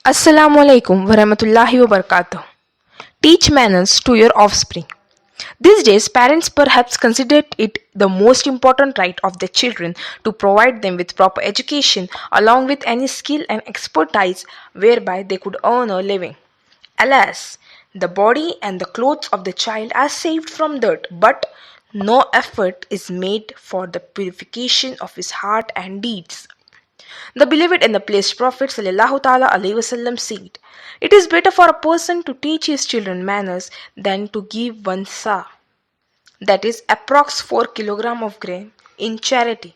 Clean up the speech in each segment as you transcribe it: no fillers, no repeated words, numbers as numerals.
Assalamu Alaikum warahmatullahi wabarakatuh. Teach manners to your offspring. These days, parents perhaps consider it the most important right of their children to provide them with proper education along with any skill and expertise whereby they could earn a living. Alas, the body and the clothes of the child are saved from dirt, but no effort is made for the purification of his heart and deeds. The beloved and the blessed Prophet sallallahu ta'ala alaihi wasallam said, "It is better for a person to teach his children manners than to give one sa, that is approx 4 kilogram of grain, in charity."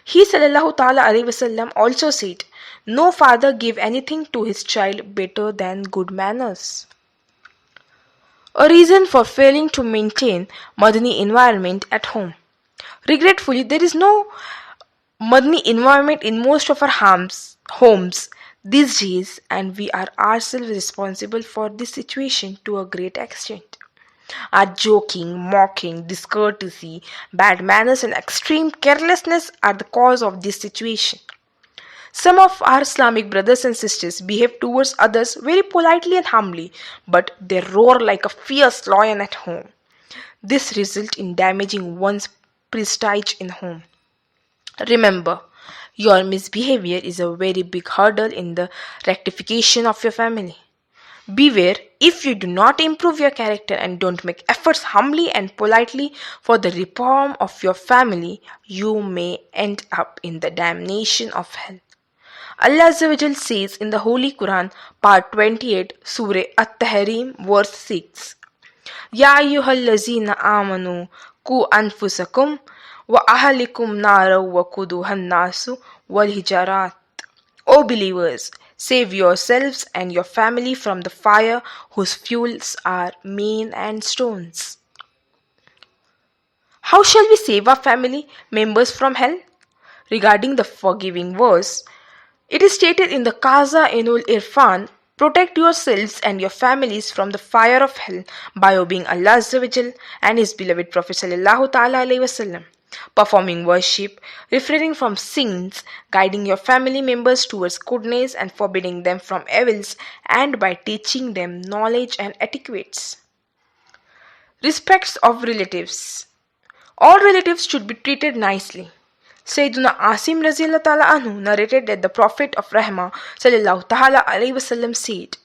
He sallallahu ta'ala alaihi wasallam also said, "No father gave anything to his child better than good manners." A reason for failing to maintain Madani environment at home. Regretfully, there is no Madani environment in most of our homes these days, and we are ourselves responsible for this situation to a great extent. Our joking, mocking, discourtesy, bad manners, and extreme carelessness are the cause of this situation. Some of our Islamic brothers and sisters behave towards others very politely and humbly, but they roar like a fierce lion at home. This results in damaging one's prestige in home. Remember, your misbehavior is a very big hurdle in the rectification of your family. Beware, if you do not improve your character and don't make efforts humbly and politely for the reform of your family, you may end up in the damnation of hell. Allah Azza wa Jal says in the Holy Quran, part 28, Surah At-Tahrim, verse 6, Ya ayyuhallazina amanu ku anfusakum wa ahalikum nara wa kuduhan nasu wal hijarat. O believers, save yourselves and your family from the fire whose fuels are men and stones. How shall we save our family members from hell? Regarding the forgiving verse, it is stated in the Qaza Enul Irfan, protect yourselves and your families from the fire of hell by obeying Allah Azza wa Jal and His beloved Prophet Sallallahu Ta'ala Alaihi Wasallam, performing worship, refraining from sins, guiding your family members towards goodness and forbidding them from evils, and by teaching them knowledge and etiquettes. Respects of relatives. All relatives should be treated nicely. Sayyiduna Asim Razillah Ta'ala Anhu narrated that the Prophet of Rahmah Sallallahu Ta'ala Alaihi Wasallam said,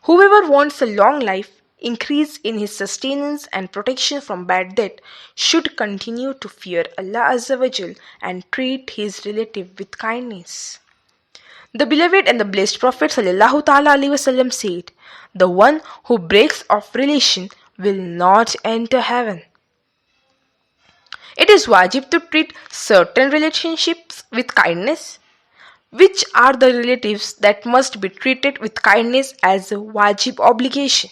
"Whoever wants a long life, increase in his sustenance and protection from bad death, should continue to fear Allah Azza wa Jal and treat his relative with kindness." The beloved and the blessed Prophet Sallallahu Ta'ala Alaihi Wasallam said, "The one who breaks off relation will not enter heaven." It is wajib to treat certain relationships with kindness. Which are the relatives that must be treated with kindness as a wajib obligation?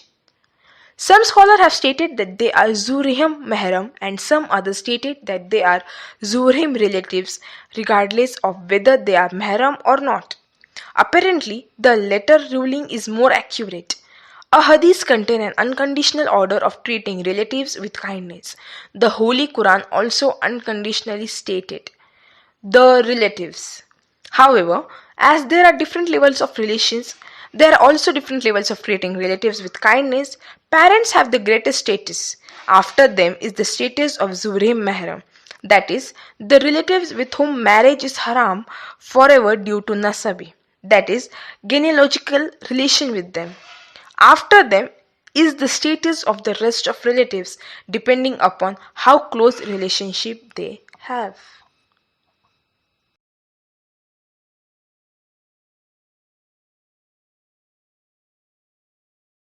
Some scholars have stated that they are Zurihim Mahram and some others stated that they are Zurihim relatives regardless of whether they are Mahram or not. Apparently, the latter ruling is more accurate. A hadith contains an unconditional order of treating relatives with kindness. The Holy Quran also unconditionally stated, the relatives. However, as there are different levels of relations, there are also different levels of treating relatives with kindness. Parents have the greatest status. After them is the status of Zurim Mahram, that is, the relatives with whom marriage is haram forever due to nasabi, that is, genealogical relation with them. After them is the status of the rest of relatives depending upon how close relationship they have.